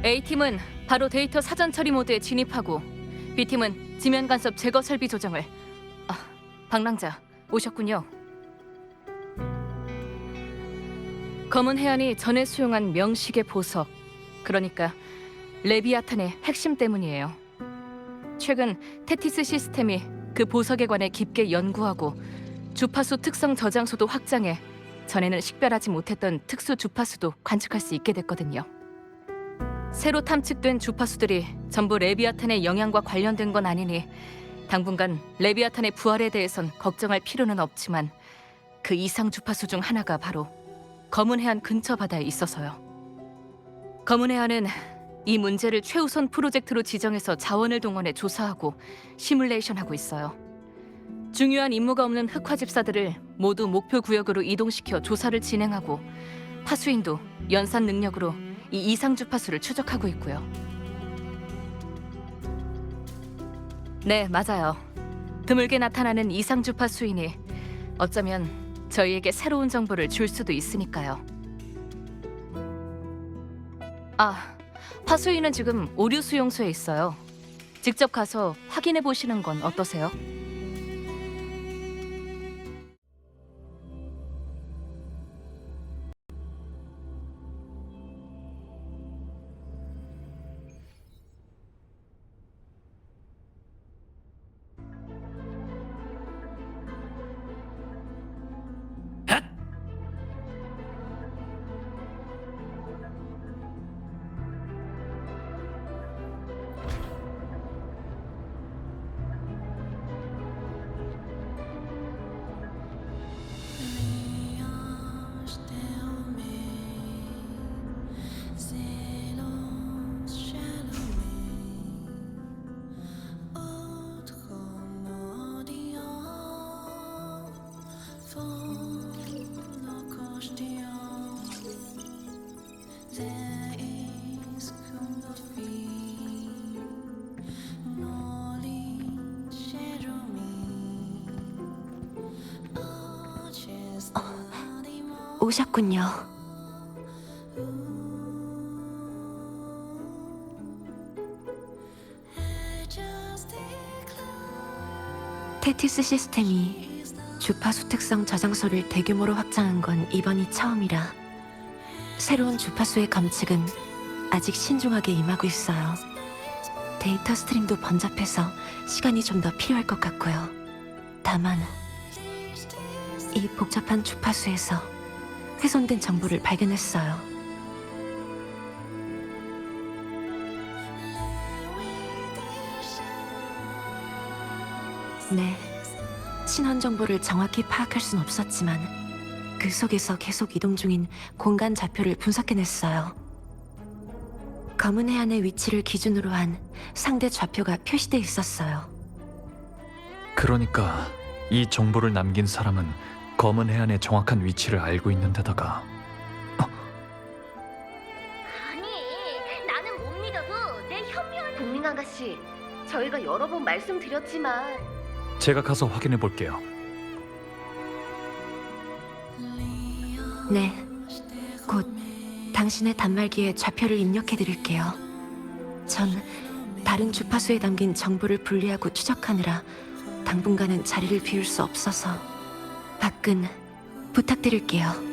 A팀은 바로 데이터 사전 처리 모드에 진입하고 B팀은 지면 간섭 제거 설비 조정을. 방랑자 오셨군요. 검은 해안이 전에 수용한 명식의 보석, 그러니까 레비아탄의 핵심 때문이에요. 최근 테티스 시스템이 그 보석에 관해 깊게 연구하고 주파수 특성 저장소도 확장해 전에는 식별하지 못했던 특수 주파수도 관측할 수 있게 됐거든요. 새로 탐측된 주파수들이 전부 레비아탄의 영향과 관련된 건 아니니 당분간 레비아탄의 부활에 대해선 걱정할 필요는 없지만 그 이상 주파수 중 하나가 바로 검은 해안 근처 바다에 있어서요. 검은 해안은 이 문제를 최우선 프로젝트로 지정해서 자원을 동원해 조사하고 시뮬레이션하고 있어요. 중요한 임무가 없는 흑화 집사들을 모두 목표 구역으로 이동시켜 조사를 진행하고 파수인도 연산 능력으로 이 이상 주파수를 추적하고 있고요. 네, 맞아요. 드물게 나타나는 이상 주파수이니 어쩌면 저희에게 새로운 정보를 줄 수도 있으니까요. 파수인은 지금 오류 수용소에 있어요. 직접 가서 확인해 보시는 건 어떠세요? 오셨군요. 테티스 시스템이 주파수 특성 저장소를 대규모로 확장한 건 이번이 처음이라 새로운 주파수의 감측은 아직 신중하게 임하고 있어요. 데이터 스트림도 번잡해서 시간이 좀 더 필요할 것 같고요. 다만 이 복잡한 주파수에서 훼손된 정보를 발견했어요. 네, 신원 정보를 정확히 파악할 순 없었지만 그 속에서 계속 이동 중인 공간 좌표를 분석해냈어요. 검은 해안의 위치를 기준으로 한 상대 좌표가 표시돼 있었어요. 그러니까 이 정보를 남긴 사람은 검은 해안의 정확한 위치를 알고 있는 데다가 아니, 나는 못 믿어도 내 현명한 국민 아가씨, 저희가 여러 번 말씀드렸지만 제가 가서 확인해 볼게요. 네, 곧 당신의 단말기에 좌표를 입력해 드릴게요. 전 다른 주파수에 담긴 정보를 분리하고 추적하느라 당분간은 자리를 비울 수 없어서 밖은 부탁드릴게요.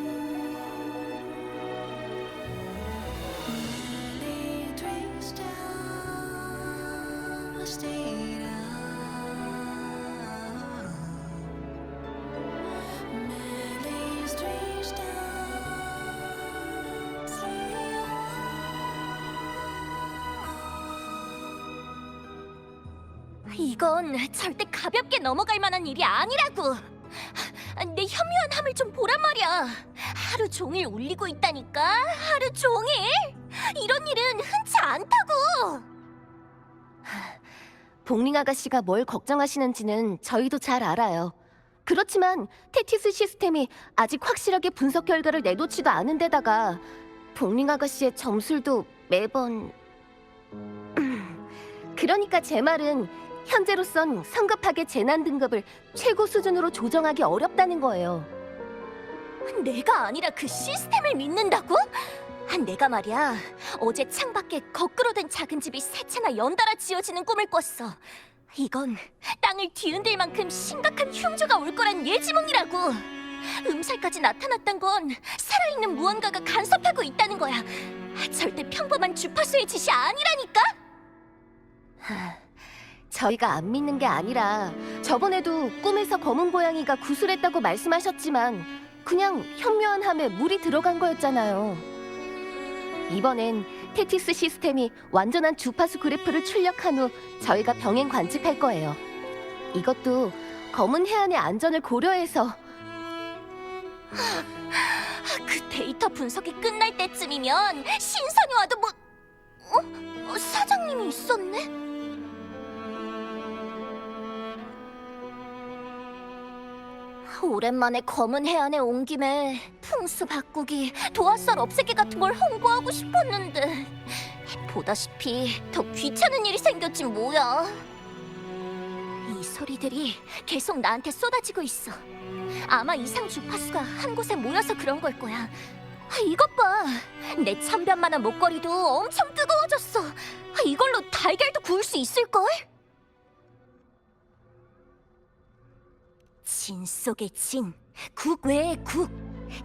이건 절대 가볍게 넘어갈 만한 일이 아니라고. 내 현명함을 좀 보란 말이야. 하루 종일 울리고 있다니까. 하루 종일. 이런 일은 흔치 않다고. 복링 아가씨가 뭘 걱정하시는지는 저희도 잘 알아요. 그렇지만 테티스 시스템이 아직 확실하게 분석 결과를 내놓지도 않은 데다가 복링 아가씨의 점술도 매번... 그러니까 제 말은 현재로선 성급하게 재난 등급을 최고 수준으로 조정하기 어렵다는 거예요. 내가 아니라 그 시스템을 믿는다고? 내가 말이야, 어제 창밖에 거꾸로 된 작은 집이 세 채나 연달아 지어지는 꿈을 꿨어. 이건 땅을 뒤흔들 만큼 심각한 흉조가 올 거란 예지몽이라고. 음살까지 나타났던 건 살아있는 무언가가 간섭하고 있다는 거야. 절대 평범한 주파수의 짓이 아니라니까. 저희가 안 믿는 게 아니라 저번에도 꿈에서 검은 고양이가 구슬했다고 말씀하셨지만 그냥 현묘한 함에 물이 들어간 거였잖아요. 이번엔 테티스 시스템이 완전한 주파수 그래프를 출력한 후 저희가 병행 관측할 거예요. 이것도 검은 해안의 안전을 고려해서. 그 데이터 분석이 끝날 때쯤이면 신선이 와도 사장님이 있었네? 오랜만에 검은 해안에 온 김에 풍수 바꾸기, 도화살 없애기 같은 걸 홍보하고 싶었는데 보다시피 더 귀찮은 일이 생겼지 뭐야. 이 소리들이 계속 나한테 쏟아지고 있어. 아마 이상 주파수가 한 곳에 모여서 그런 걸 거야. 이것 봐. 내 천변만한 목걸이도 엄청 뜨거워졌어. 이걸로 달걀도 구울 수 있을걸? 진 속의 진, 국 외의 국,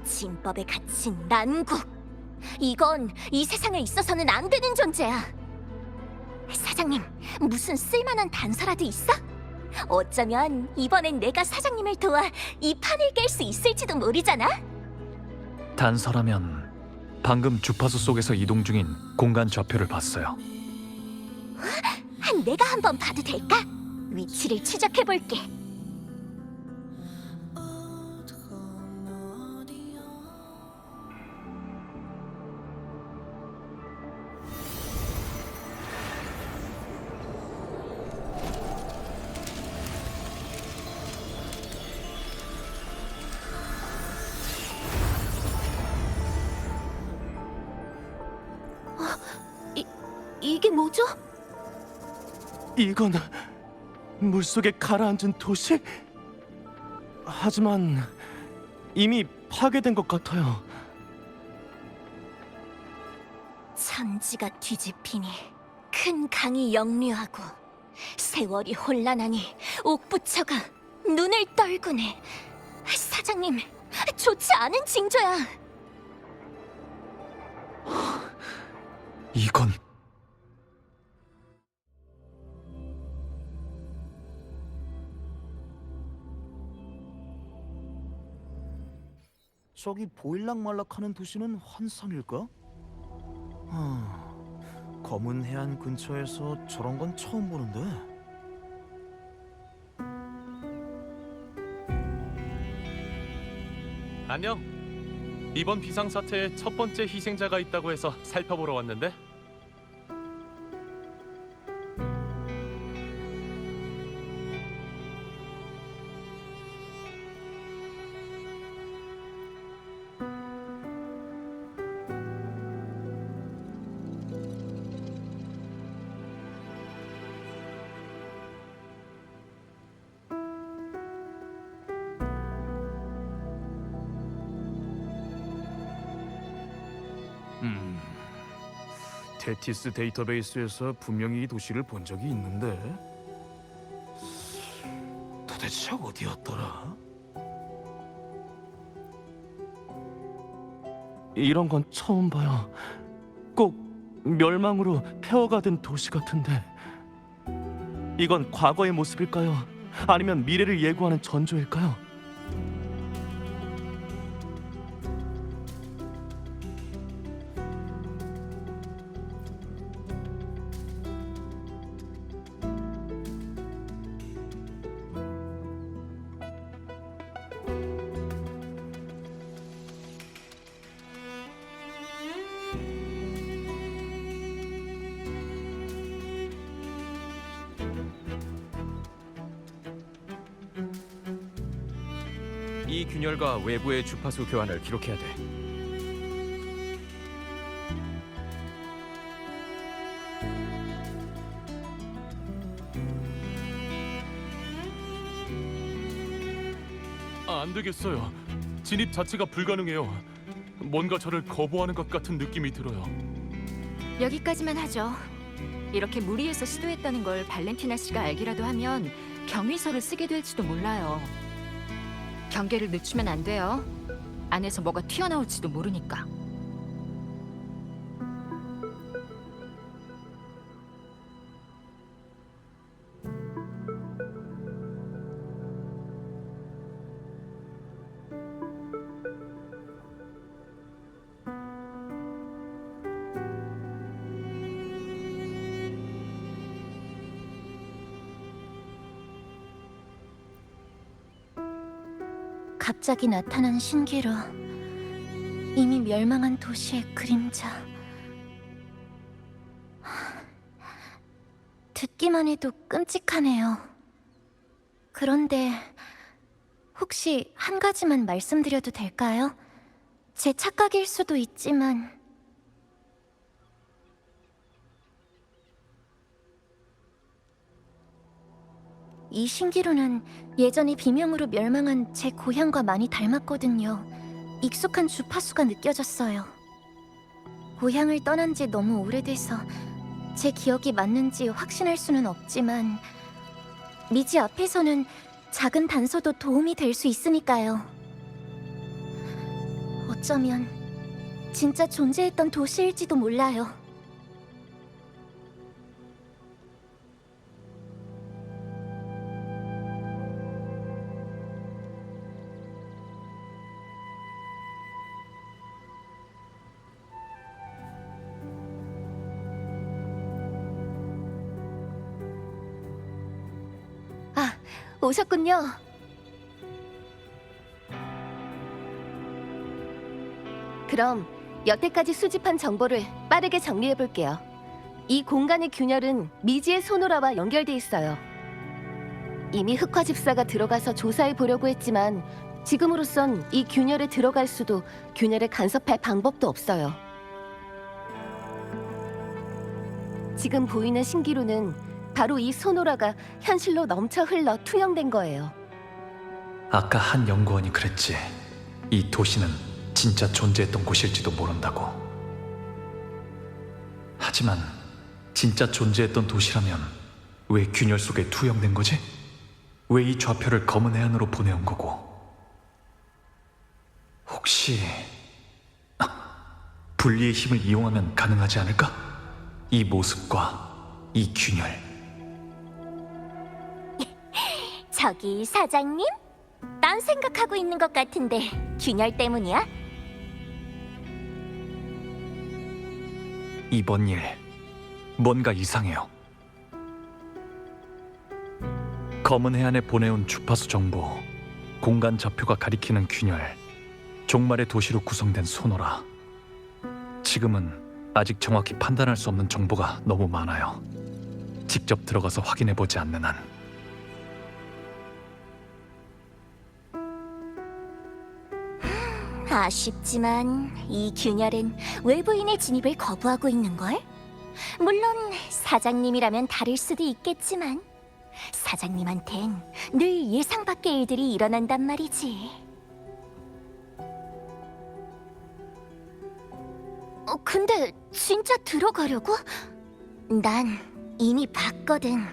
진법에 갇힌 난국. 이건 이 세상에 있어서는 안 되는 존재야. 사장님, 무슨 쓸만한 단서라도 있어? 어쩌면 이번엔 내가 사장님을 도와 이 판을 깰 수 있을지도 모르잖아? 단서라면 방금 주파수 속에서 이동 중인 공간 좌표를 봤어요. 내가 한번 봐도 될까? 위치를 추적해볼게. 이게 뭐죠? 이건 물속에 가라앉은 도시? 하지만 이미 파괴된 것 같아요. 천지가 뒤집히니 큰 강이 역류하고 세월이 혼란하니 옥부처가 눈을 떨구네. 사장님, 좋지 않은 징조야. 이건 저기 보일락말락하는 도시는 환상일까? 검은 해안 근처에서 저런 건 처음 보는데. 안녕. 이번 비상사태의 첫 번째 희생자가 있다고 해서 살펴보러 왔는데. 테티스 데이터베이스에서 분명히 이 도시를 본 적이 있는데 도대체 어디였더라? 이런 건 처음 봐요. 꼭 멸망으로 폐허가 된 도시 같은데 이건 과거의 모습일까요? 아니면 미래를 예고하는 전조일까요? 이 균열과 외부의 주파수 교환을 기록해야 돼. 안 되겠어요. 진입 자체가 불가능해요. 뭔가 저를 거부하는 것 같은 느낌이 들어요. 여기까지만 하죠. 이렇게 무리해서 시도했다는 걸 발렌티나 씨가 알기라도 하면 경위서를 쓰게 될지도 몰라요. 경계를 늦추면 안 돼요. 안에서 뭐가 튀어나올지도 모르니까. 갑자기 나타난 신기루. 이미 멸망한 도시의 그림자. 듣기만 해도 끔찍하네요. 그런데 혹시 한 가지만 말씀드려도 될까요? 제 착각일 수도 있지만 이 신기루는 예전에 비명으로 멸망한 제 고향과 많이 닮았거든요. 익숙한 주파수가 느껴졌어요. 고향을 떠난 지 너무 오래돼서 제 기억이 맞는지 확신할 수는 없지만 미지 앞에서는 작은 단서도 도움이 될 수 있으니까요. 어쩌면 진짜 존재했던 도시일지도 몰라요. 오셨군요. 그럼 여태까지 수집한 정보를 빠르게 정리해 볼게요. 이 공간의 균열은 미지의 소노라와 연결돼 있어요. 이미 흑화 집사가 들어가서 조사해 보려고 했지만 지금으로선 이 균열에 들어갈 수도 균열에 간섭할 방법도 없어요. 지금 보이는 신기루는 바로 이 소노라가 현실로 넘쳐 흘러 투영된 거예요. 아까 한 연구원이 그랬지. 이 도시는 진짜 존재했던 곳일지도 모른다고. 하지만 진짜 존재했던 도시라면 왜 균열 속에 투영된 거지? 왜 이 좌표를 검은 해안으로 보내온 거고? 혹시 분리의 힘을 이용하면 가능하지 않을까? 이 모습과 이 균열. 저기 사장님? 딴 생각하고 있는 것 같은데 균열 때문이야? 이번 일 뭔가 이상해요. 검은 해안에 보내온 주파수 정보, 공간 좌표가 가리키는 균열, 종말의 도시로 구성된 소노라. 지금은 아직 정확히 판단할 수 없는 정보가 너무 많아요. 직접 들어가서 확인해보지 않는 한. 아쉽지만 이 균열은 외부인의 진입을 거부하고 있는걸? 물론 사장님이라면 다를 수도 있겠지만 사장님한텐 늘 예상 밖의 일들이 일어난단 말이지. 근데 진짜 들어가려고? 난 이미 봤거든.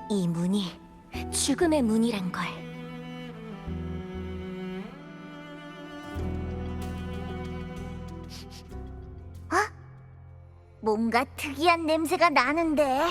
이 문이 죽음의 문이란 걸. 뭔가 특이한 냄새가 나는데.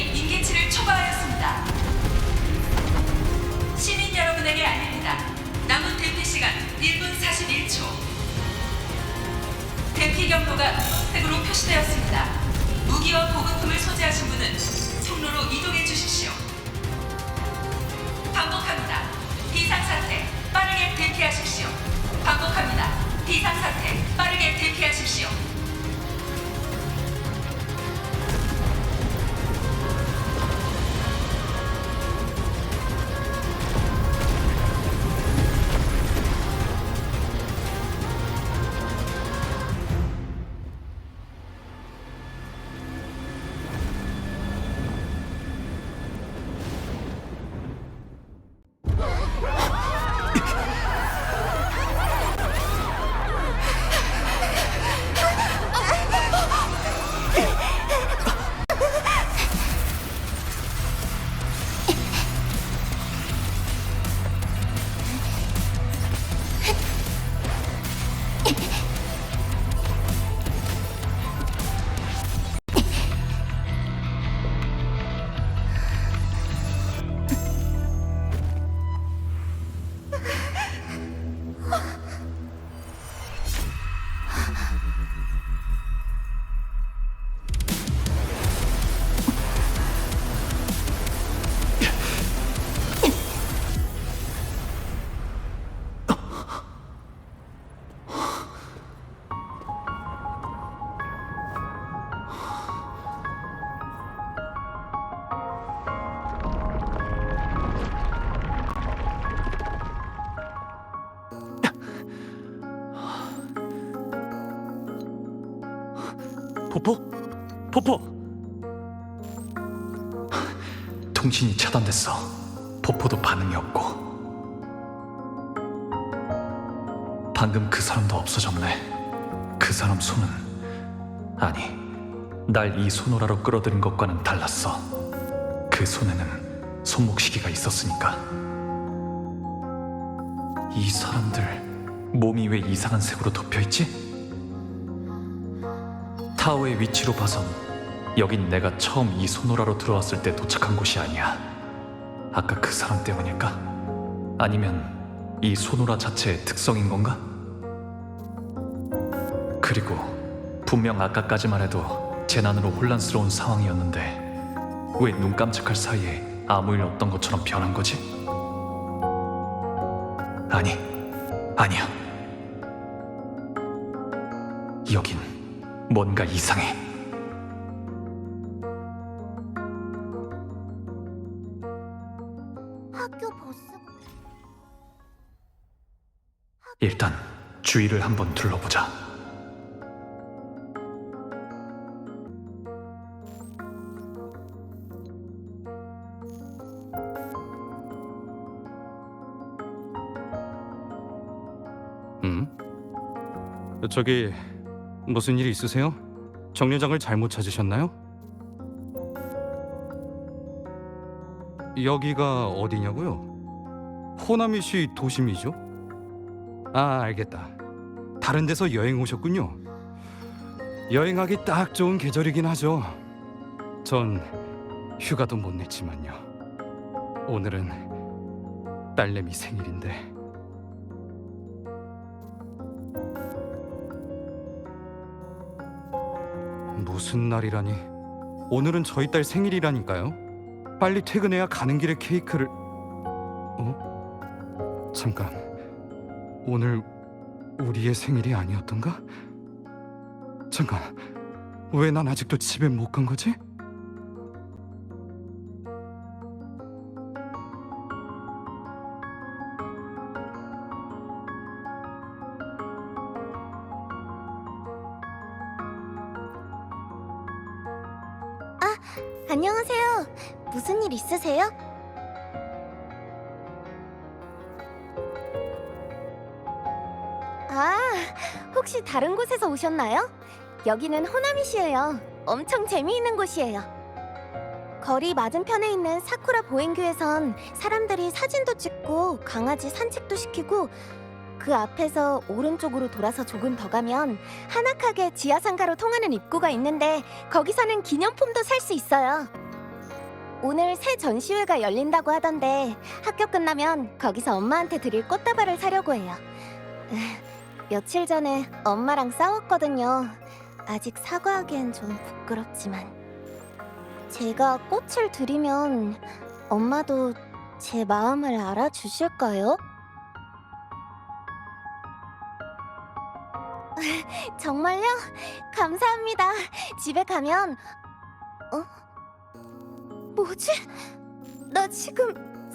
동맹이 인기치를 초과하였습니다. 시민 여러분에게 알립니다. 남은 대피 시간 1분 41초. 대피 경보가 분홍색으로 표시되었습니다. 무기와 보급품을 소지하신 분은 통로로 이동해 주십시오. 반복합니다. 비상사태 빠르게 대피하십시오. 반복합니다. 비상사태 빠르게 대피하십시오. 포포? 포포! 통신이 차단됐어. 포포도 반응이 없고. 방금 그 사람도 없어졌네. 그 사람 손은 아니, 날 이 소노라로 끌어들인 것과는 달랐어. 그 손에는 손목시계가 있었으니까. 이 사람들 몸이 왜 이상한 색으로 덮여있지? 타워의 위치로 봐선 여긴 내가 처음 이 소노라로 들어왔을 때 도착한 곳이 아니야. 아까 그 사람 때문일까? 아니면 이 소노라 자체의 특성인 건가? 그리고 분명 아까까지만 해도 재난으로 혼란스러운 상황이었는데 왜 눈 깜짝할 사이에 아무 일 없던 것처럼 변한 거지? 아니야. 여긴 뭔가 이상해. 학교 버스. 일단 주위를 한번 둘러보자. 저기 무슨 일 있으세요? 정류장을 잘못 찾으셨나요? 여기가 어디냐고요? 호나미시 도심이죠? 아, 알겠다. 다른 데서 여행 오셨군요. 여행하기 딱 좋은 계절이긴 하죠. 전 휴가도 못 냈지만요. 오늘은 딸내미 생일인데. 무슨 날이라니? 오늘은 저희 딸 생일이라니까요. 빨리 퇴근해야 가는 길에 케이크를... 잠깐, 오늘 우리의 생일이 아니었던가? 잠깐, 왜 난 아직도 집에 못 간 거지? 안녕하세요. 무슨 일 있으세요? 아, 혹시 다른 곳에서 오셨나요? 여기는 호나미시예요. 엄청 재미있는 곳이에요. 거리 맞은편에 있는 사쿠라 보행교에선 사람들이 사진도 찍고 강아지 산책도 시키고, 그 앞에서 오른쪽으로 돌아서 조금 더 가면 하나카게 지하상가로 통하는 입구가 있는데 거기서는 기념품도 살 수 있어요. 오늘 새 전시회가 열린다고 하던데 학교 끝나면 거기서 엄마한테 드릴 꽃다발을 사려고 해요. 며칠 전에 엄마랑 싸웠거든요. 아직 사과하기엔 좀 부끄럽지만. 제가 꽃을 드리면 엄마도 제 마음을 알아주실까요? 정말요? 감사합니다. 집에 가면 뭐지? 나 지금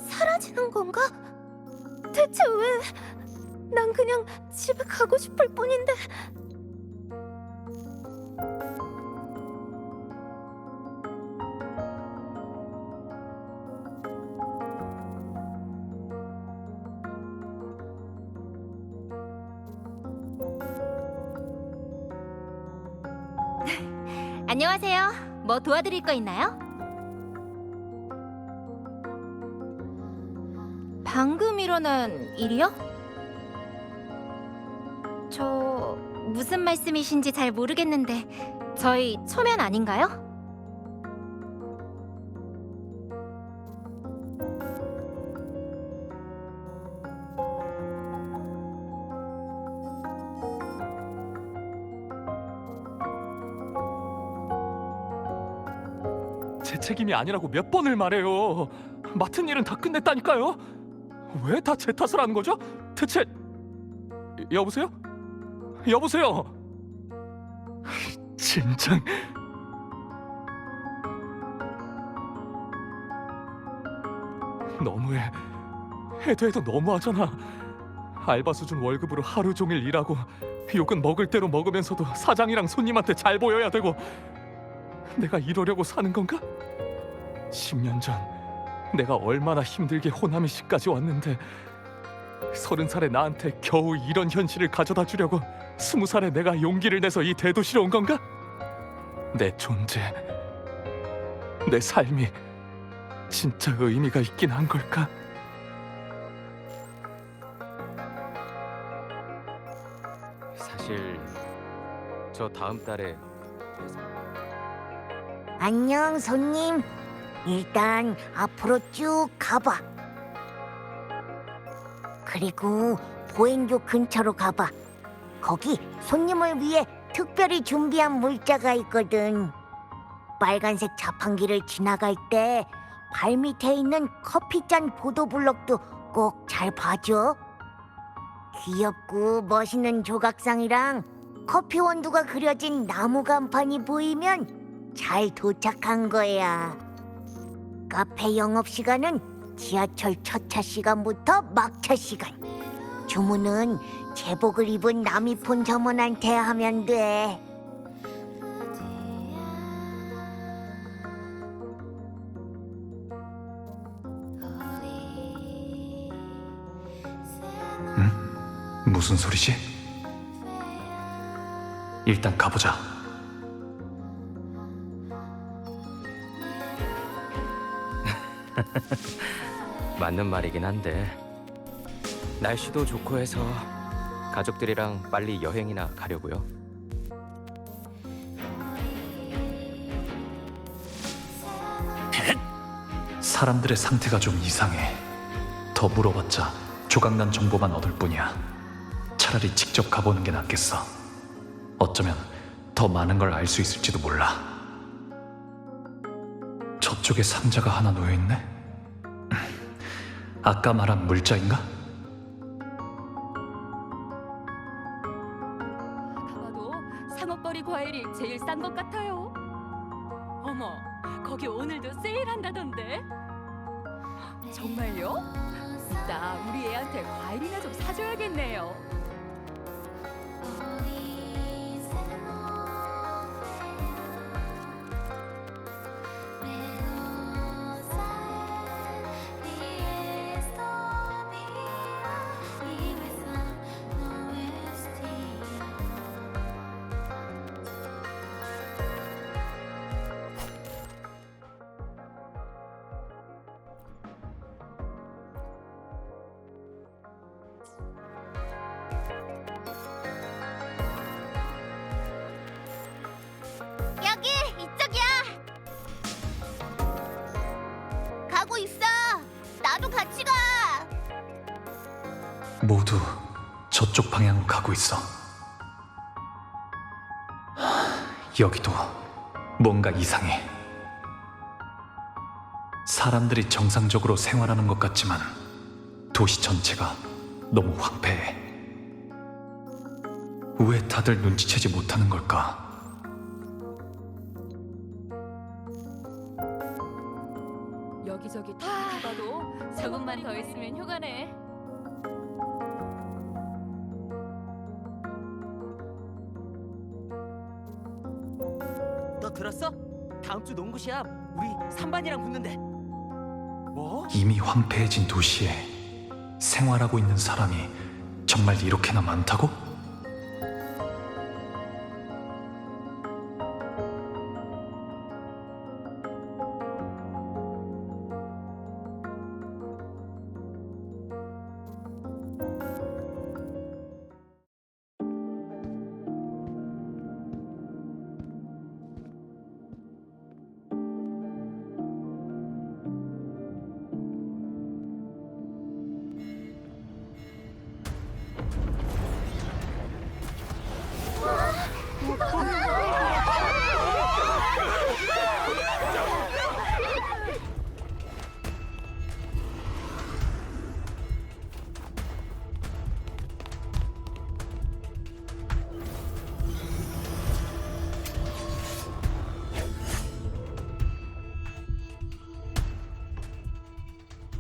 사라지는 건가? 대체 왜? 난 그냥 집에 가고 싶을 뿐인데. 안녕하세요. 뭐 도와드릴 거 있나요? 방금 일어난 일이요? 저 무슨 말씀이신지 잘 모르겠는데 저희 초면 아닌가요? 제 책임이 아니라고 몇 번을 말해요. 맡은 일은 다 끝냈다니까요. 왜 다 제 탓을 하는 거죠? 대체 여보세요? 여보세요? 진짜 너무해. 해도 너무하잖아. 알바 수준 월급으로 하루 종일 일하고 욕은 먹을 대로 먹으면서도 사장이랑 손님한테 잘 보여야 되고 내가 이러려고 사는 건가? 10년 전 내가 얼마나 힘들게 호남이시까지 왔는데 30살의 나한테 겨우 이런 현실을 가져다 주려고 20살의 내가 용기를 내서 이 대도시로 온 건가? 내 존재, 내 삶이 진짜 의미가 있긴 한 걸까? 사실 저 다음 달에 안녕, 손님. 일단 앞으로 쭉 가봐. 그리고 보행교 근처로 가봐. 거기 손님을 위해 특별히 준비한 물자가 있거든. 빨간색 자판기를 지나갈 때 발밑에 있는 커피잔 보도블럭도 꼭 잘 봐줘. 귀엽고 멋있는 조각상이랑 커피 원두가 그려진 나무 간판이 보이면 잘 도착한 거야. 카페 영업시간은 지하철 첫차 시간부터 막차 시간. 주문은 제복을 입은 남이폰 점원한테 하면 돼. 무슨 소리지? 일단 가보자. 맞는 말이긴 한데 날씨도 좋고 해서 가족들이랑 빨리 여행이나 가려고요. 사람들의 상태가 좀 이상해. 더 물어봤자 조각난 정보만 얻을 뿐이야. 차라리 직접 가보는 게 낫겠어. 어쩌면 더 많은 걸 알 수 있을지도 몰라. 저쪽에 상자가 하나 놓여있네? 아까 말한 물자인가? 가봐도 상어벌이 과일이 제일 싼 것 같아요. 어머, 거기 오늘도 세일한다던데? 정말요? 나 우리 애한테 과일이나 좀 사줘야겠네요. 있어. 나도 같이 가. 모두 저쪽 방향으로 가고 있어. 여기도 뭔가 이상해. 사람들이 정상적으로 생활하는 것 같지만 도시 전체가 너무 황폐해. 왜 다들 눈치채지 못하는 걸까? 여기저기 다 봐도 조금만 더 있으면 휴가네. 너 들었어? 다음 주 농구 시합 우리 3반이랑 붙는데. 뭐? 이미 황폐해진 도시에 생활하고 있는 사람이 정말 이렇게나 많다고?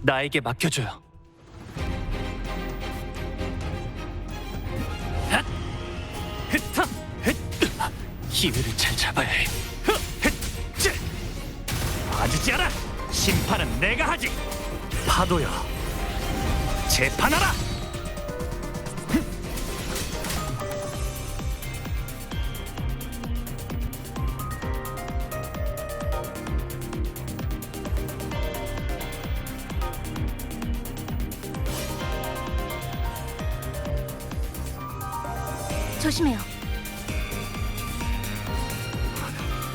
나에게 맡겨줘요. 핫! 흐탐! 헷! 기회를 잘 잡아야 해. 흐! 헷! 쯔! 빠지지 않아! 심판은 내가 하지! 파도여! 재판하라! 조심해요.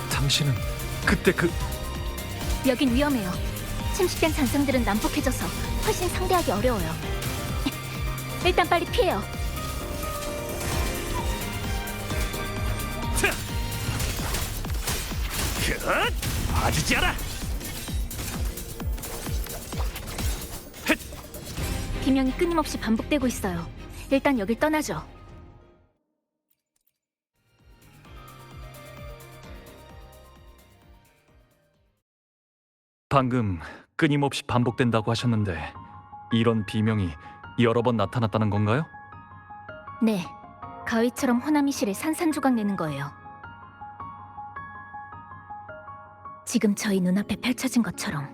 당신은 그때 여긴 위험해요. 침식된 잔상들은 난폭해져서 훨씬 상대하기 어려워요. 일단 빨리 피해요. 빠지지 않아! 비명이 끊임없이 반복되고 있어요. 일단 여길 떠나죠. 방금 끊임없이 반복된다고 하셨는데 이런 비명이 여러 번 나타났다는 건가요? 네, 가위처럼 호나미실을 산산조각 내는 거예요. 지금 저희 눈앞에 펼쳐진 것처럼.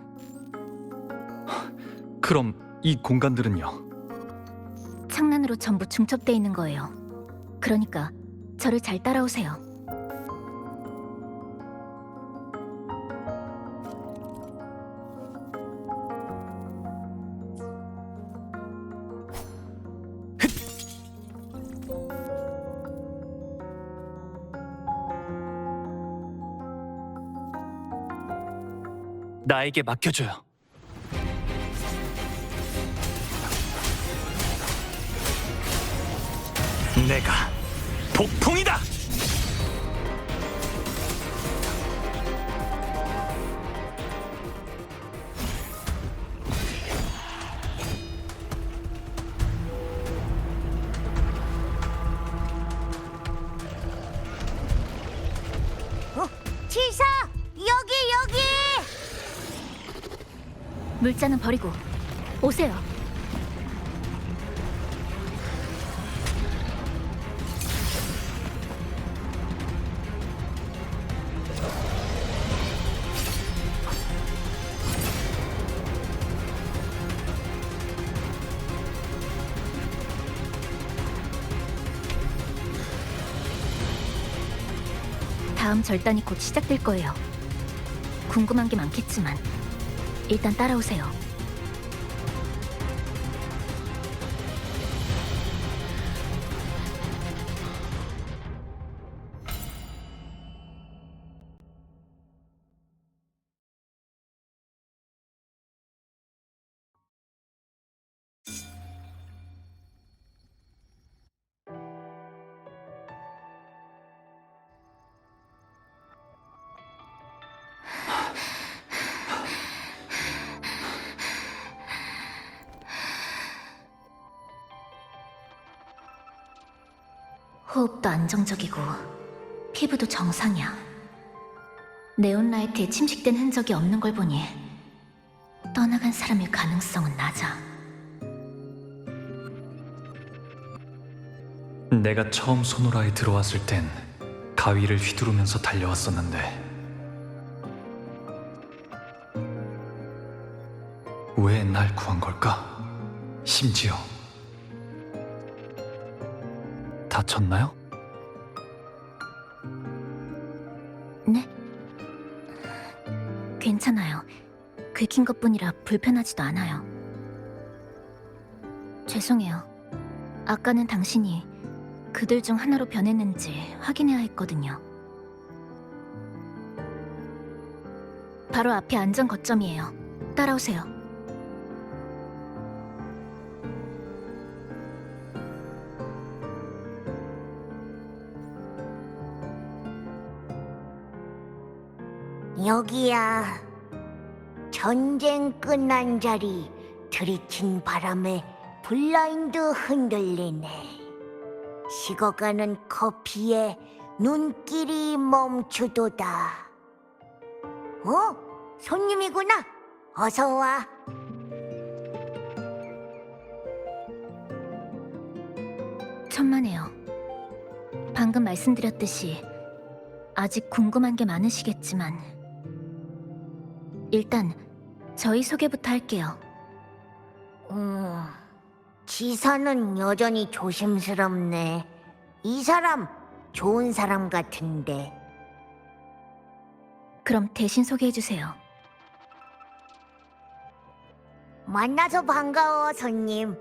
그럼 이 공간들은요? 창난으로 전부 중첩돼 있는 거예요. 그러니까 저를 잘 따라오세요. 나에게 맡겨줘요. 내가 폭풍이다! 치사! 여기! 물자는 버리고 오세요. 다음 절단이 곧 시작될 거예요. 궁금한 게 많겠지만 일단 따라오세요. 호흡도 안정적이고 피부도 정상이야. 네온라이트에 침식된 흔적이 없는 걸 보니 떠나간 사람일 가능성은 낮아. 내가 처음 소노라에 들어왔을 땐 가위를 휘두르면서 달려왔었는데 왜 날 구한 걸까? 심지어 다쳤나요? 네? 괜찮아요. 긁힌 것뿐이라 불편하지도 않아요. 죄송해요. 아까는 당신이 그들 중 하나로 변했는지 확인해야 했거든요. 바로 앞이 안전 거점이에요. 따라오세요. 여기야. 전쟁 끝난 자리 들이친 바람에 블라인드 흔들리네. 식어가는 커피에 눈길이 멈추도다. 손님이구나. 어서 와. 천만에요. 방금 말씀드렸듯이 아직 궁금한 게 많으시겠지만 일단 저희 소개부터 할게요. 지사는 여전히 조심스럽네. 이 사람 좋은 사람 같은데. 그럼 대신 소개해주세요. 만나서 반가워, 손님.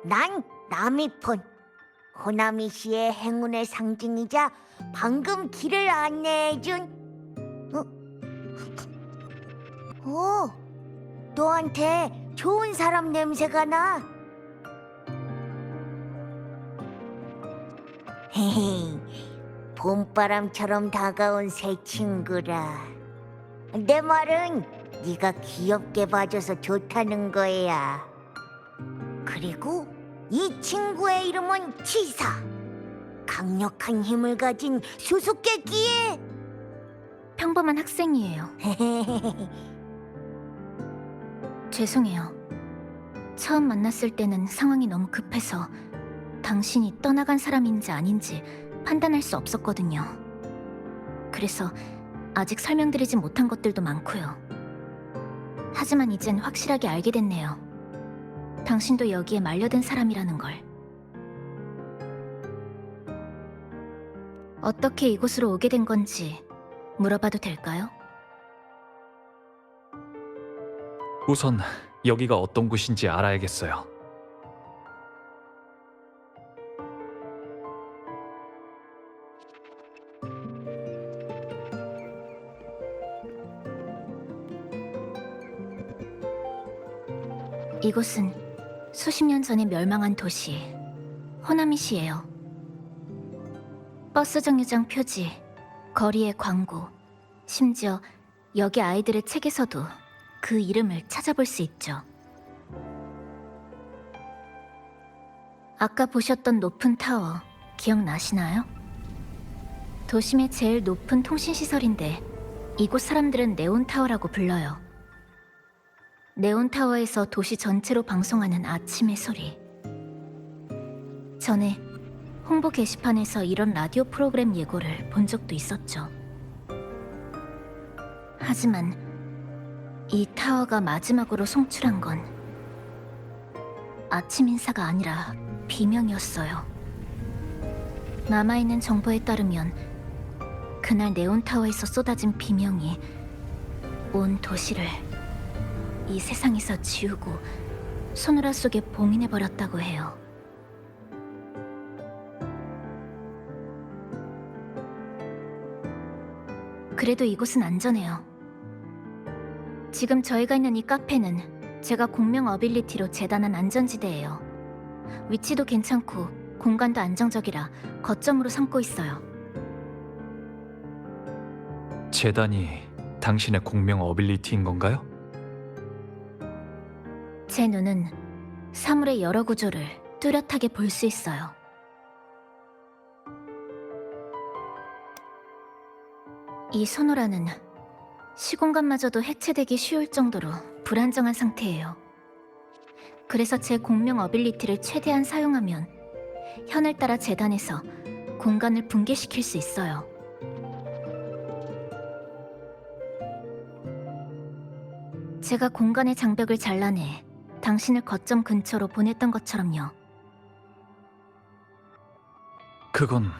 난 나미폰. 호나미 씨의 행운의 상징이자 방금 길을 안내해준. 너한테 좋은 사람 냄새가 나. 헤헤, 봄바람처럼 다가온 새 친구라. 내 말은 네가 귀엽게 봐줘서 좋다는 거야. 그리고 이 친구의 이름은 치사. 강력한 힘을 가진 수수께끼에. 평범한 학생이에요. 죄송해요. 처음 만났을 때는 상황이 너무 급해서 당신이 떠나간 사람인지 아닌지 판단할 수 없었거든요. 그래서 아직 설명드리지 못한 것들도 많고요. 하지만 이젠 확실하게 알게 됐네요. 당신도 여기에 말려든 사람이라는 걸. 어떻게 이곳으로 오게 된 건지 물어봐도 될까요? 우선 여기가 어떤 곳인지 알아야겠어요. 이곳은 수십 년 전에 멸망한 도시 호나미시예요. 버스 정류장 표지, 거리의 광고, 심지어 여기 아이들의 책에서도 그 이름을 찾아볼 수 있죠. 아까 보셨던 높은 타워 기억나시나요? 도심의 제일 높은 통신시설인데 이곳 사람들은 네온타워라고 불러요. 네온타워에서 도시 전체로 방송하는 아침의 소리. 전에 홍보 게시판에서 이런 라디오 프로그램 예고를 본 적도 있었죠. 하지만 이 타워가 마지막으로 송출한 건 아침 인사가 아니라 비명이었어요. 남아있는 정보에 따르면 그날 네온타워에서 쏟아진 비명이 온 도시를 이 세상에서 지우고 소노라 속에 봉인해버렸다고 해요. 그래도 이곳은 안전해요. 지금 저희가 있는 이 카페는 제가 공명 어빌리티로 재단한 안전지대예요. 위치도 괜찮고 공간도 안정적이라 거점으로 삼고 있어요. 재단이 당신의 공명 어빌리티인 건가요? 제 눈은 사물의 여러 구조를 뚜렷하게 볼 수 있어요. 이 소노라는 시공간마저도 해체되기 쉬울 정도로 불안정한 상태예요. 그래서 제 공명 어빌리티를 최대한 사용하면 현을 따라 재단해서 공간을 붕괴시킬 수 있어요. 제가 공간의 장벽을 잘라내 당신을 거점 근처로 보냈던 것처럼요. 그건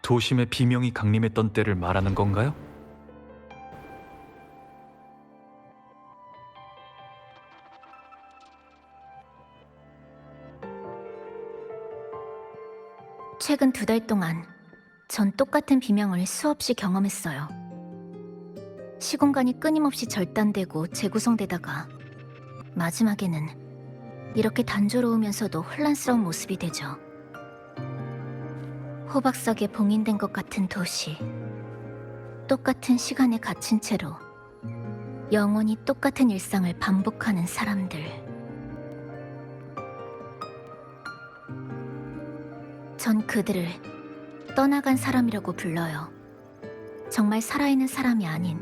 도심의 비명이 강림했던 때를 말하는 건가요? 최근 2달 동안 전 똑같은 비명을 수없이 경험했어요. 시공간이 끊임없이 절단되고 재구성되다가 마지막에는 이렇게 단조로우면서도 혼란스러운 모습이 되죠. 호박석에 봉인된 것 같은 도시, 똑같은 시간에 갇힌 채로 영원히 똑같은 일상을 반복하는 사람들. 전 그들을 떠나간 사람이라고 불러요. 정말 살아있는 사람이 아닌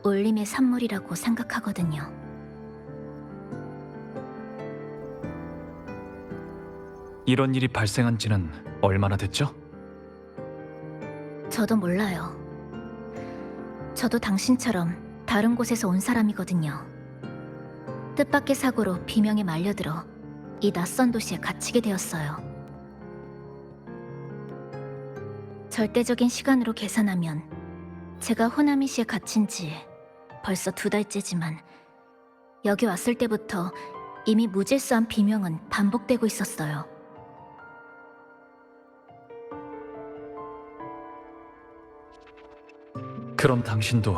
울림의 산물이라고 생각하거든요. 이런 일이 발생한 지는 얼마나 됐죠? 저도 몰라요. 저도 당신처럼 다른 곳에서 온 사람이거든요. 뜻밖의 사고로 비명에 말려들어 이 낯선 도시에 갇히게 되었어요. 절대적인 시간으로 계산하면 제가 호나미시에 갇힌 지 벌써 2달째지만 여기 왔을 때부터 이미 무질서한 비명은 반복되고 있었어요. 그럼 당신도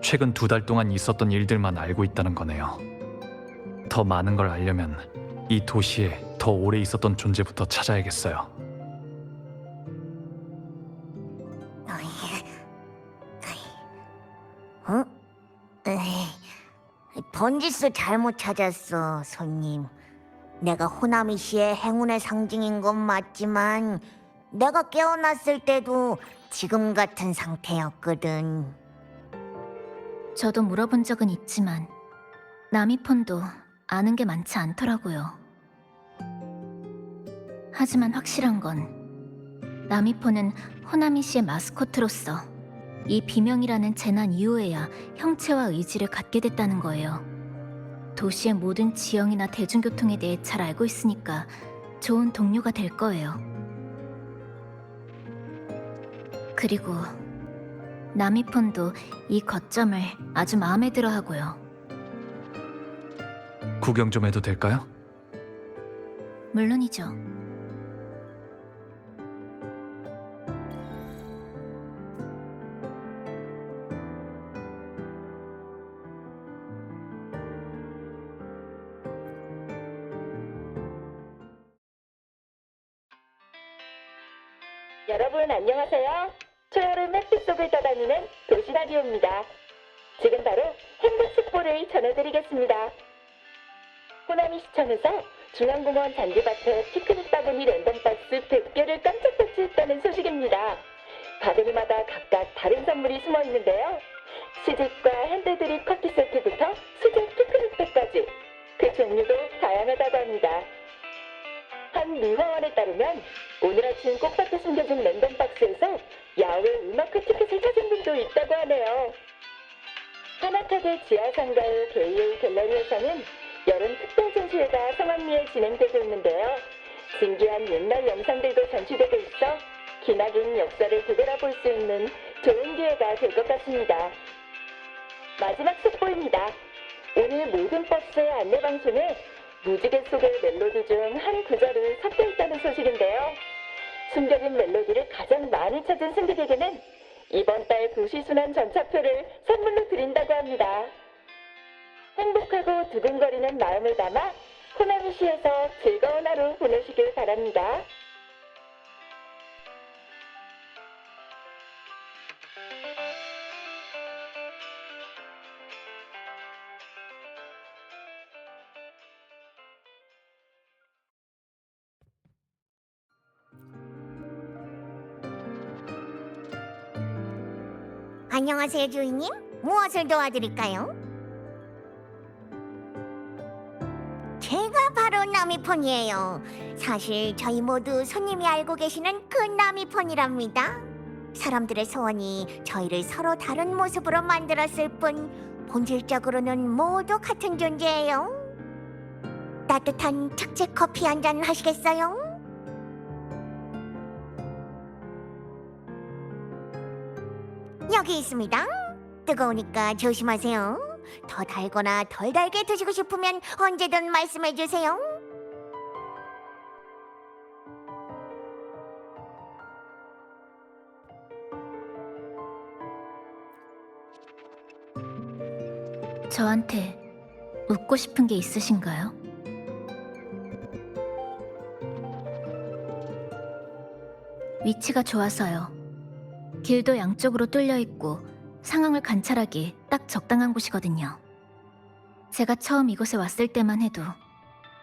최근 2달 동안 있었던 일들만 알고 있다는 거네요. 더 많은 걸 알려면 이 도시에 더 오래 있었던 존재부터 찾아야겠어요. 어? 에이, 번지스 잘못 찾았어, 손님. 내가 호나미 씨의 행운의 상징인 건 맞지만 내가 깨어났을 때도 지금 같은 상태였거든. 저도 물어본 적은 있지만 나미폰도 아는 게 많지 않더라고요. 하지만 확실한 건 나미폰은 호나미 씨의 마스코트로서 이 비명이라는 재난 이후에야 형체와 의지를 갖게 됐다는 거예요. 도시의 모든 지형이나 대중교통에 대해 잘 알고 있으니까 좋은 동료가 될 거예요. 그리고 나미폰도 이 거점을 아주 마음에 들어 하고요. 구경 좀 해도 될까요? 물론이죠. 여러분 안녕하세요. 초여름 햇빛 속을 떠다니는 도시라디오입니다. 지금 바로 행복 속보를 전해드리겠습니다. 호나미 시청에서 중앙공원 잔디밭에 피크닉 바구니 랜덤박스 100개를 깜짝 배치했다는 소식입니다. 바구니마다 각각 다른 선물이 숨어 있는데요. 시집과 핸드드립 커피 세트부터 수제 피크닉백까지 그 종류도 다양하다고 합니다. 한 미화원에 따르면 오늘 아침 꽃밭에 숨겨진 랜덤박스에서 야외 음악회 티켓을 찾은 분도 있다고 하네요. 하나카게 지하상가의 게이에이 갤러리에서는 여름 특별 전시회가 성황리에 진행되고 있는데요. 신기한 옛날 영상들도 전시되고 있어 기나긴 역사를 되돌아볼 수 있는 좋은 기회가 될 것 같습니다. 마지막 속보입니다. 오늘 모든 버스의 안내방송에 무지개 속의 멜로디 중 한 구절을 섞여있다는 소식인데요. 숨겨진 멜로디를 가장 많이 찾은 승객에게는 이번 달 도시순환 전차표를 선물로 드린다고 합니다. 행복하고 두근거리는 마음을 담아 호나미시에서 즐거운 하루 보내시길 바랍니다. 안녕하세요, 주인님. 무엇을 도와드릴까요? 제가 바로 나미폰이에요. 사실 저희 모두 손님이 알고 계시는 그 나미폰이랍니다. 사람들의 소원이 저희를 서로 다른 모습으로 만들었을 뿐 본질적으로는 모두 같은 존재예요. 따뜻한 특제 커피 한 잔 하시겠어요? 여기 있습니다. 뜨거우니까 조심하세요. 더 달거나 덜 달게 드시고 싶으면 언제든 말씀해 주세요. 저한테 묻고 싶은 게 있으신가요? 위치가 좋아서요. 길도 양쪽으로 뚫려 있고 상황을 관찰하기 딱 적당한 곳이거든요. 제가 처음 이곳에 왔을 때만 해도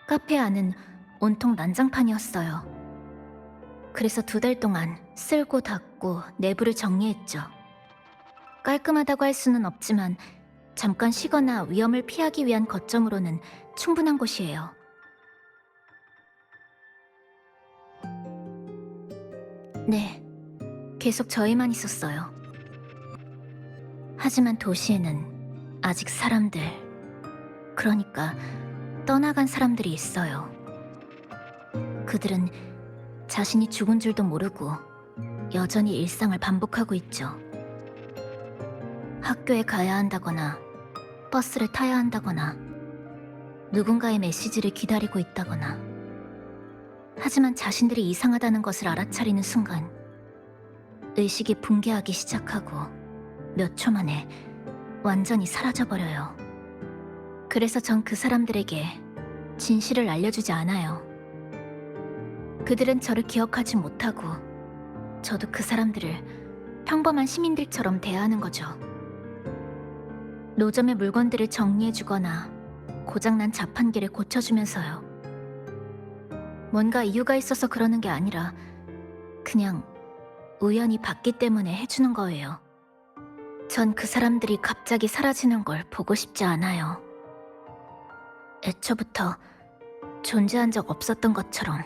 카페 안은 온통 난장판이었어요. 그래서 2달 동안 쓸고 닦고 내부를 정리했죠. 깔끔하다고 할 수는 없지만 잠깐 쉬거나 위험을 피하기 위한 거점으로는 충분한 곳이에요. 네, 계속 저희만 있었어요. 하지만 도시에는 아직 사람들, 그러니까 떠나간 사람들이 있어요. 그들은 자신이 죽은 줄도 모르고 여전히 일상을 반복하고 있죠. 학교에 가야 한다거나 버스를 타야 한다거나 누군가의 메시지를 기다리고 있다거나. 하지만 자신들이 이상하다는 것을 알아차리는 순간 의식이 붕괴하기 시작하고 몇 초 만에 완전히 사라져버려요. 그래서 전 그 사람들에게 진실을 알려주지 않아요. 그들은 저를 기억하지 못하고 저도 그 사람들을 평범한 시민들처럼 대하는 거죠. 노점의 물건들을 정리해주거나 고장난 자판기를 고쳐주면서요. 뭔가 이유가 있어서 그러는 게 아니라 그냥 우연히 봤기 때문에 해주는 거예요. 전 그 사람들이 갑자기 사라지는 걸 보고 싶지 않아요. 애초부터 존재한 적 없었던 것처럼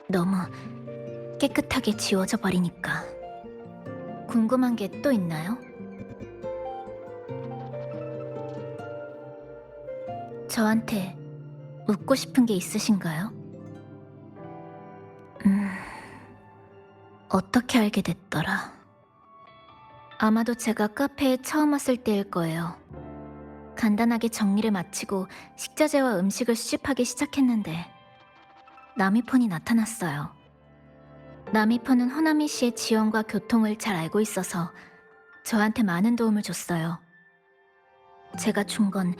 너무 깨끗하게 지워져 버리니까. 궁금한 게 또 있나요? 저한테 묻고 싶은 게 있으신가요? 어떻게 알게 됐더라? 아마도 제가 카페에 처음 왔을 때일 거예요. 간단하게 정리를 마치고 식자재와 음식을 수집하기 시작했는데 나미폰이 나타났어요. 나미폰은 호나미 씨의 지원과 교통을 잘 알고 있어서 저한테 많은 도움을 줬어요. 제가 준 건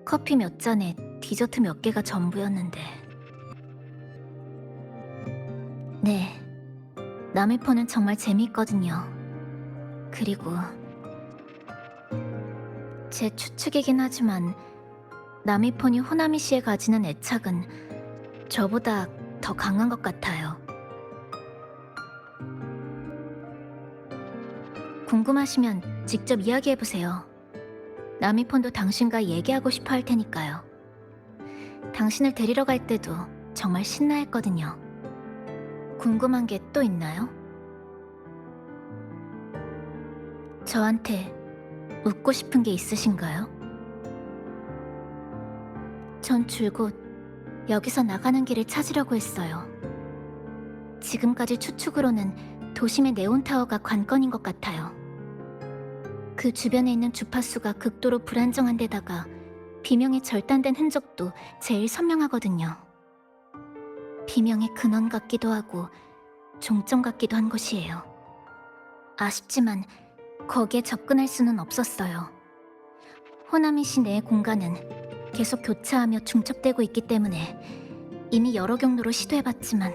커피 몇 잔에 디저트 몇 개가 전부였는데. 네, 나미폰은 정말 재미있거든요. 그리고 제 추측이긴 하지만 나미폰이 호나미 씨에 가지는 애착은 저보다 더 강한 것 같아요. 궁금하시면 직접 이야기해보세요. 나미폰도 당신과 얘기하고 싶어 할 테니까요. 당신을 데리러 갈 때도 정말 신나했거든요. 궁금한 게 또 있나요? 저한테 묻고 싶은 게 있으신가요? 전 줄곧 여기서 나가는 길을 찾으려고 했어요. 지금까지 추측으로는 도심의 네온타워가 관건인 것 같아요. 그 주변에 있는 주파수가 극도로 불안정한 데다가 비명의 절단된 흔적도 제일 선명하거든요. 비명의 근원 같기도 하고 종점 같기도 한 곳이에요. 아쉽지만 거기에 접근할 수는 없었어요. 호나미 시 내의 공간은 계속 교차하며 중첩되고 있기 때문에 이미 여러 경로로 시도해봤지만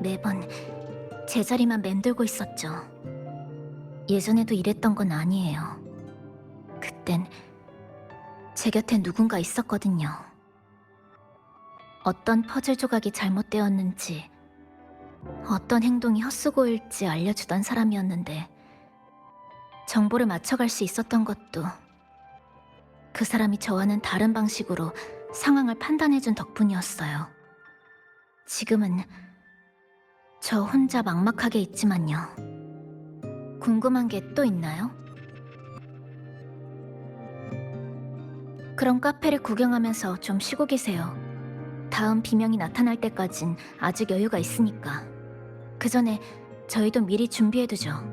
매번 제자리만 맴돌고 있었죠. 예전에도 이랬던 건 아니에요. 그땐 제 곁에 누군가 있었거든요. 어떤 퍼즐 조각이 잘못되었는지, 어떤 행동이 헛수고일지 알려주던 사람이었는데 정보를 맞춰갈 수 있었던 것도 그 사람이 저와는 다른 방식으로 상황을 판단해준 덕분이었어요. 지금은 저 혼자 막막하게 있지만요. 궁금한 게 또 있나요? 그럼 카페를 구경하면서 좀 쉬고 계세요. 다음 비명이 나타날 때까진 아직 여유가 있으니까. 그 전에 저희도 미리 준비해두죠.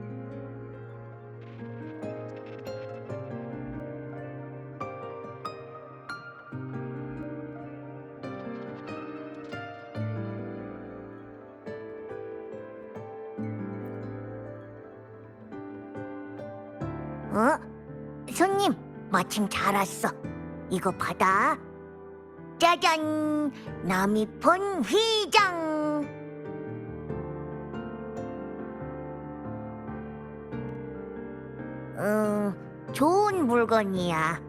손님, 마침 잘 왔어. 이거 받아. 짜잔! 남이폰 휘장! 좋은 물건이야.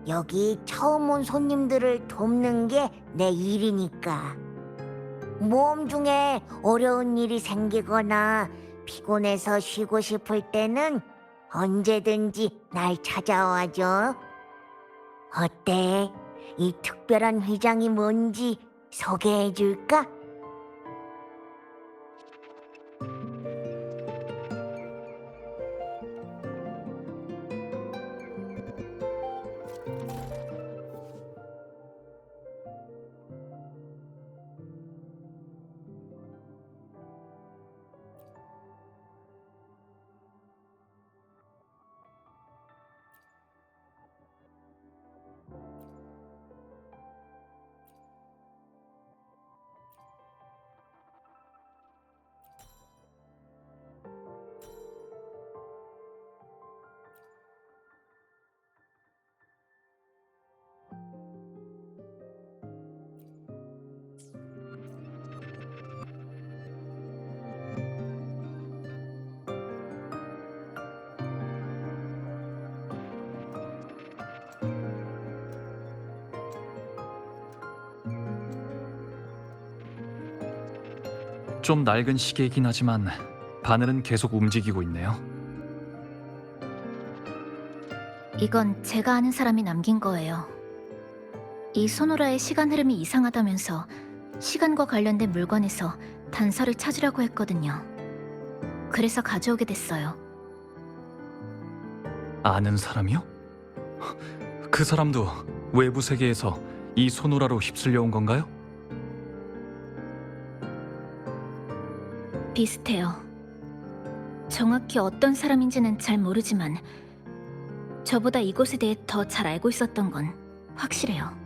여기 처음 온 손님들을 돕는 게 내 일이니까. 모험 중에 어려운 일이 생기거나 피곤해서 쉬고 싶을 때는 언제든지 날 찾아와줘. 어때? 이 특별한 휘장이 뭔지 소개해줄까? 좀 낡은 시계이긴 하지만 바늘은 계속 움직이고 있네요. 이건 제가 아는 사람이 남긴 거예요. 이 소노라의 시간 흐름이 이상하다면서 시간과 관련된 물건에서 단서를 찾으라고 했거든요. 그래서 가져오게 됐어요. 아는 사람이요? 그 사람도 외부 세계에서 이 소노라로 휩쓸려 온 건가요? 비슷해요. 정확히 어떤 사람인지는 잘 모르지만 저보다 이곳에 대해 더 잘 알고 있었던 건 확실해요.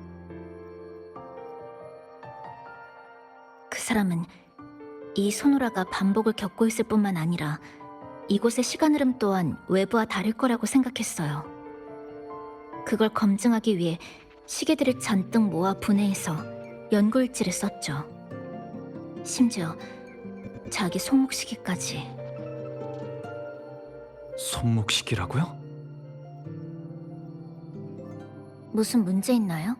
그 사람은 이 소노라가 반복을 겪고 있을 뿐만 아니라 이곳의 시간 흐름 또한 외부와 다를 거라고 생각했어요. 그걸 검증하기 위해 시계들을 잔뜩 모아 분해해서 연구일지를 썼죠. 심지어 자기 손목시계까지. 손목시계라고요? 무슨 문제 있나요?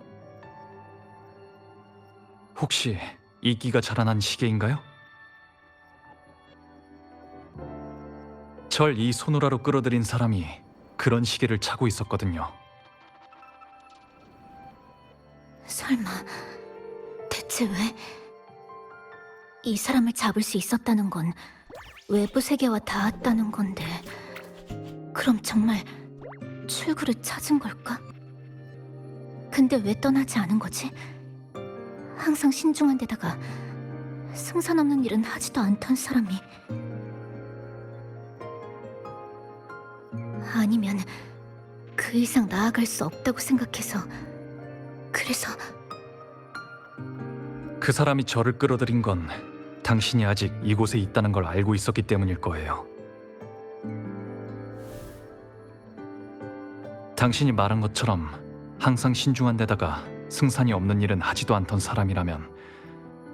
혹시 이끼가 자라난 시계인가요? 절 이 소노라로 끌어들인 사람이 그런 시계를 차고 있었거든요. 설마 대체 왜? 이 사람을 잡을 수 있었다는 건 외부 세계와 닿았다는 건데, 그럼 정말 출구를 찾은 걸까? 근데 왜 떠나지 않은 거지? 항상 신중한 데다가 승산 없는 일은 하지도 않던 사람이. 아니면 그 이상 나아갈 수 없다고 생각해서. 그래서 그 사람이 저를 끌어들인 건 당신이 아직 이곳에 있다는 걸 알고 있었기 때문일 거예요. 당신이 말한 것처럼 항상 신중한 데다가 승산이 없는 일은 하지도 않던 사람이라면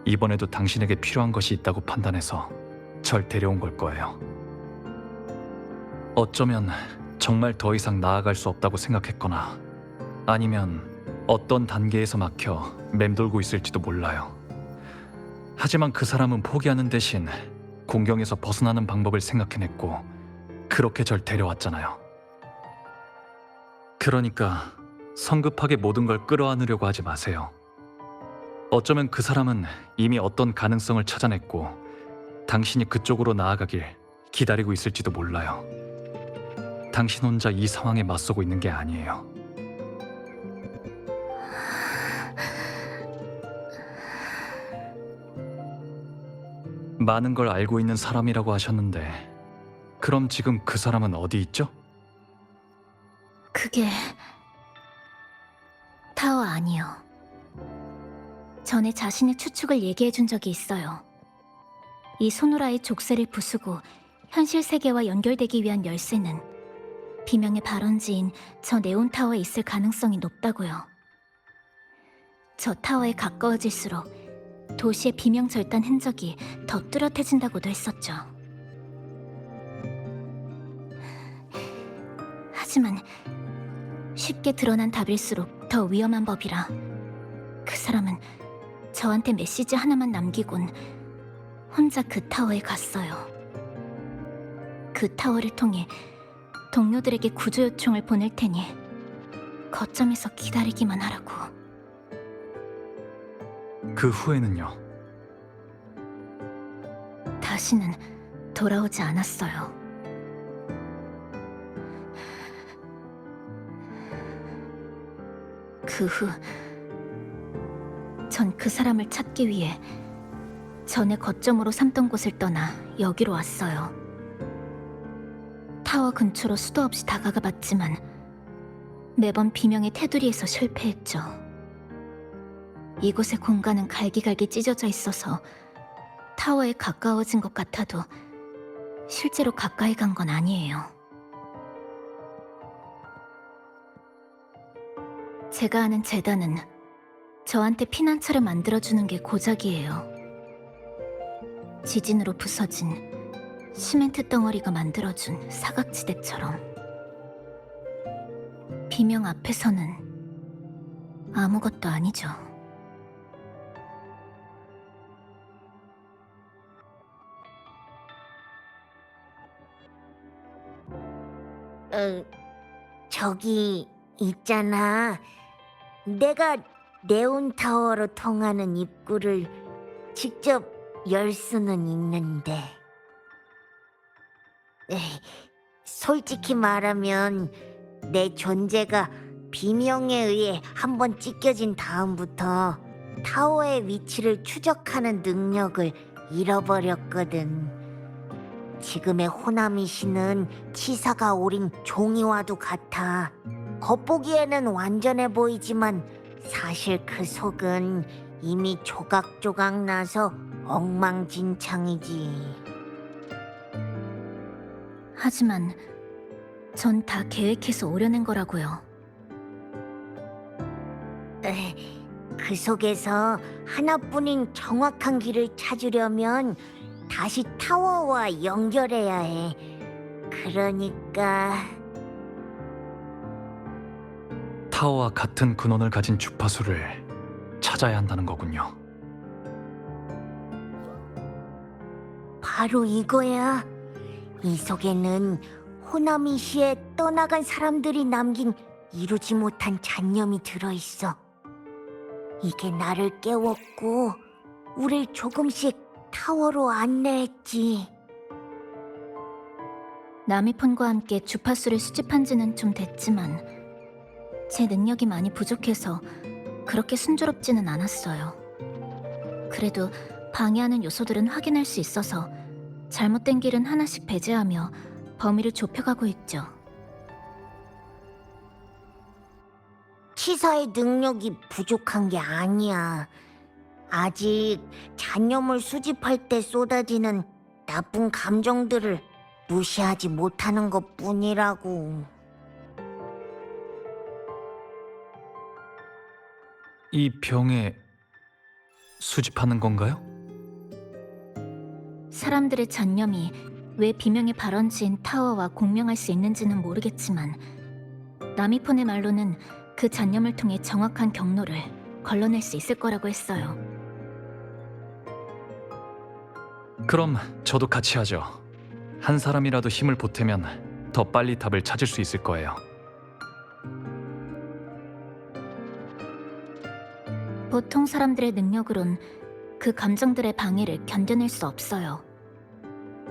이번에도 당신에게 필요한 것이 있다고 판단해서 절 데려온 걸 거예요. 어쩌면 정말 더 이상 나아갈 수 없다고 생각했거나 아니면 어떤 단계에서 막혀 맴돌고 있을지도 몰라요. 하지만 그 사람은 포기하는 대신 공경에서 벗어나는 방법을 생각해냈고 그렇게 절 데려왔잖아요. 그러니까 성급하게 모든 걸 끌어안으려고 하지 마세요. 어쩌면 그 사람은 이미 어떤 가능성을 찾아냈고 당신이 그쪽으로 나아가길 기다리고 있을지도 몰라요. 당신 혼자 이 상황에 맞서고 있는 게 아니에요. 많은 걸 알고 있는 사람이라고 하셨는데 그럼 지금 그 사람은 어디 있죠? 그게 타워 아니요. 전에 자신의 추측을 얘기해 준 적이 있어요. 이 소노라의 족쇄를 부수고 현실 세계와 연결되기 위한 열쇠는 비명의 발원지인 저 네온 타워에 있을 가능성이 높다고요. 저 타워에 가까워질수록 도시의 비명 절단 흔적이 더 뚜렷해진다고도 했었죠. 하지만 쉽게 드러난 답일수록 더 위험한 법이라 그 사람은 저한테 메시지 하나만 남기곤 혼자 그 타워에 갔어요. 그 타워를 통해 동료들에게 구조 요청을 보낼 테니 거점에서 기다리기만 하라고. 그 후에는요? 다시는 돌아오지 않았어요. 그 후, 전 그 사람을 찾기 위해 전에 거점으로 삼던 곳을 떠나 여기로 왔어요. 타워 근처로 수도 없이 다가가 봤지만 매번 비명의 테두리에서 실패했죠. 이곳의 공간은 갈기갈기 찢어져 있어서 타워에 가까워진 것 같아도 실제로 가까이 간 건 아니에요. 제가 아는 재단은 저한테 피난처를 만들어주는 게 고작이에요. 지진으로 부서진 시멘트 덩어리가 만들어준 사각지대처럼. 비명 앞에서는 아무것도 아니죠. 저기 있잖아. 내가 네온타워로 통하는 입구를 직접 열 수는 있는데, 솔직히 말하면 내 존재가 비명에 의해 한번 찢겨진 다음부터 타워의 위치를 추적하는 능력을 잃어버렸거든. 지금의 호나미 씨는 치사가 오린 종이와도 같아. 겉보기에는 완전해 보이지만 사실 그 속은 이미 조각조각 나서 엉망진창이지. 하지만 전 다 계획해서 오려낸 거라고요. 그 속에서 하나뿐인 정확한 길을 찾으려면 다시 타워와 연결해야 해. 그러니까 타워와 같은 근원을 가진 주파수를 찾아야 한다는 거군요. 바로 이거야. 이 속에는 호나미 시에 떠나간 사람들이 남긴 이루지 못한 잔념이 들어있어. 이게 나를 깨웠고 우릴 조금씩 타워로 안내했지. 나미폰과 함께 주파수를 수집한 지는 좀 됐지만 제 능력이 많이 부족해서 그렇게 순조롭지는 않았어요. 그래도 방해하는 요소들은 확인할 수 있어서 잘못된 길은 하나씩 배제하며 범위를 좁혀가고 있죠. 치사의 능력이 부족한 게 아니야. 아직 잔념을 수집할 때 쏟아지는 나쁜 감정들을 무시하지 못하는 것뿐이라고. 이 병에 수집하는 건가요? 사람들의 잔념이 왜 비명의 발원지인 타워와 공명할 수 있는지는 모르겠지만 나미폰의 말로는 그 잔념을 통해 정확한 경로를 걸러낼 수 있을 거라고 했어요. 그럼 저도 같이 하죠. 한 사람이라도 힘을 보태면 더 빨리 답을 찾을 수 있을 거예요. 보통 사람들의 능력으론 그 감정들의 방해를 견뎌낼 수 없어요.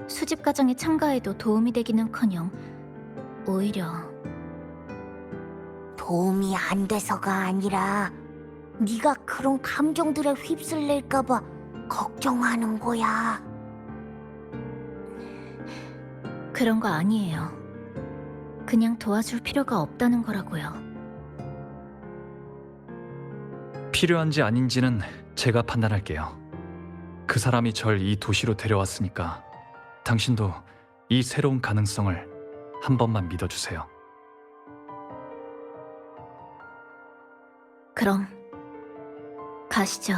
수집 과정에 참가해도 도움이 되기는커녕 오히려 도움이 안 돼서가 아니라 네가 그런 감정들에 휩쓸릴까봐 걱정하는 거야. 그런 거 아니에요. 그냥 도와줄 필요가 없다는 거라고요. 필요한지 아닌지는 제가 판단할게요. 그 사람이 절 이 도시로 데려왔으니까 당신도 이 새로운 가능성을 한 번만 믿어주세요. 그럼 가시죠.